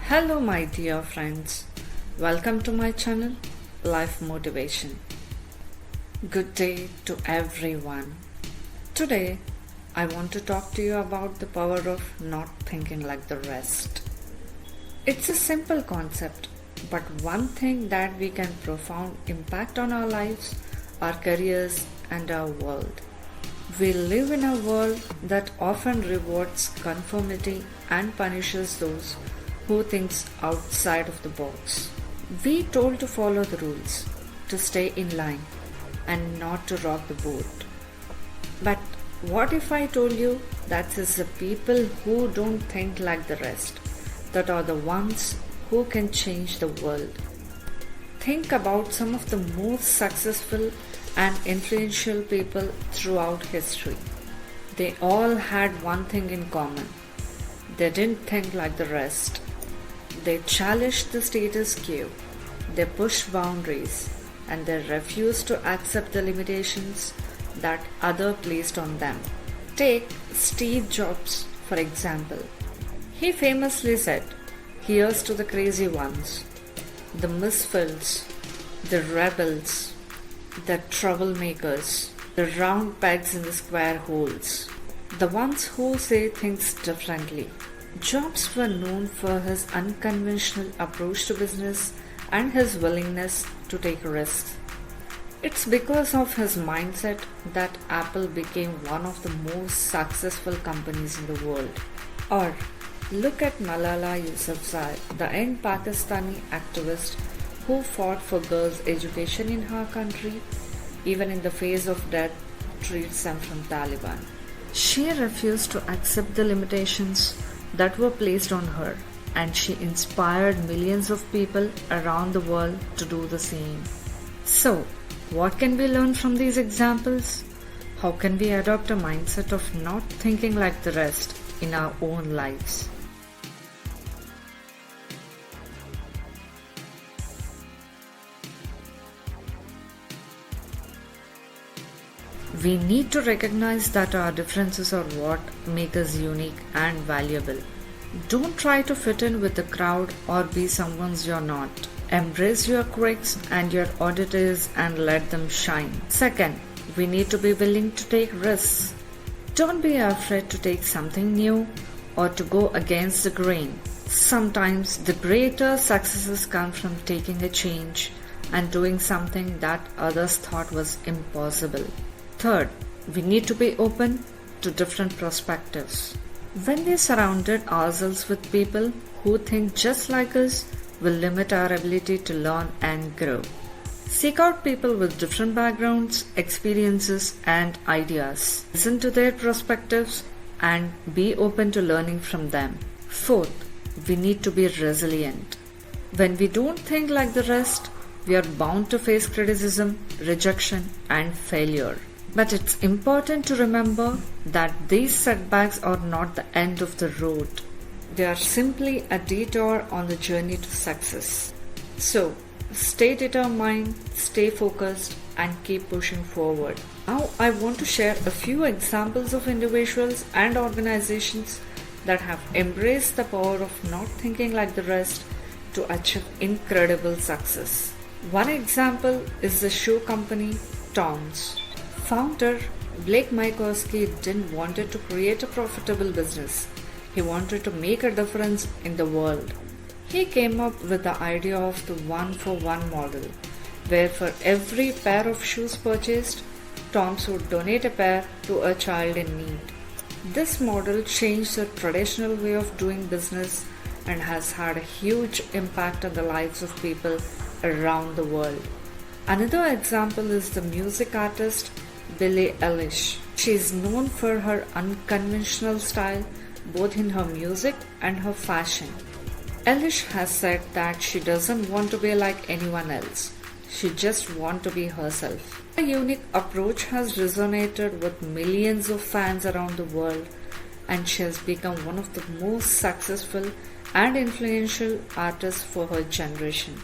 Hello, my dear friends. Welcome to my channel, Life Motivation. Good day to everyone. Today, I want to talk to you about the power of not thinking like the rest. It's a simple concept, but one thing that we can profound impact on our lives, our careers, and our world. We live in a world that often rewards conformity and punishes those who thinks outside of the box. We told to follow the rules, to stay in line, and not to rock the boat. But what if I told you that it's the people who don't think like the rest that are the ones who can change the world? Think about some of the most successful and influential people throughout history. They all had one thing in common. They didn't think like the rest. They challenged the status quo. They pushed boundaries and they refused to accept the limitations that others placed on them. Take Steve Jobs, for example. He famously said, "Here's to the crazy ones, the misfits, the rebels, the troublemakers, the round pegs in the square holes, the ones who say things differently." Jobs was known for his unconventional approach to business and his willingness to take risks. It's because of his mindset that Apple became one of the most successful companies in the world. Or look at Malala Yousafzai, the young Pakistani activist who fought for girls' education in her country, even in the face of death threats from Taliban. She refused to accept the limitations that were placed on her, and she inspired millions of people around the world to do the same. So, what can we learn from these examples? How can we adopt a mindset of not thinking like the rest in our own lives? We need to recognize that our differences are what make us unique and valuable. Don't try to fit in with the crowd or be someone you're not. Embrace your quirks and your oddities and let them shine. Second, we need to be willing to take risks. Don't be afraid to take something new or to go against the grain. Sometimes the greater successes come from taking a change and doing something that others thought was impossible. Third, we need to be open to different perspectives. When we surrounded ourselves with people who think just like us, will limit our ability to learn and grow. Seek out people with different backgrounds, experiences, and ideas. Listen to their perspectives and be open to learning from them. Fourth, we need to be resilient. When we don't think like the rest, we are bound to face criticism, rejection, and failure. But it's important to remember that these setbacks are not the end of the road. They are simply a detour on the journey to success. So, stay determined, stay focused, and keep pushing forward. Now, I want to share a few examples of individuals and organizations that have embraced the power of not thinking like the rest to achieve incredible success. One example is the shoe company Tom's. Founder Blake Mycoskie didn't want to create a profitable business. He wanted to make a difference in the world. He came up with the idea of the one-for-one model, where for every pair of shoes purchased, Tom's would donate a pair to a child in need. This model changed the traditional way of doing business and has had a huge impact on the lives of people around the world. Another example is the music artist Billie Eilish. She is known for her unconventional style both in her music and her fashion. Eilish has said that she doesn't want to be like anyone else. She just wants to be herself. Her unique approach has resonated with millions of fans around the world, and she has become one of the most successful and influential artists for her generation.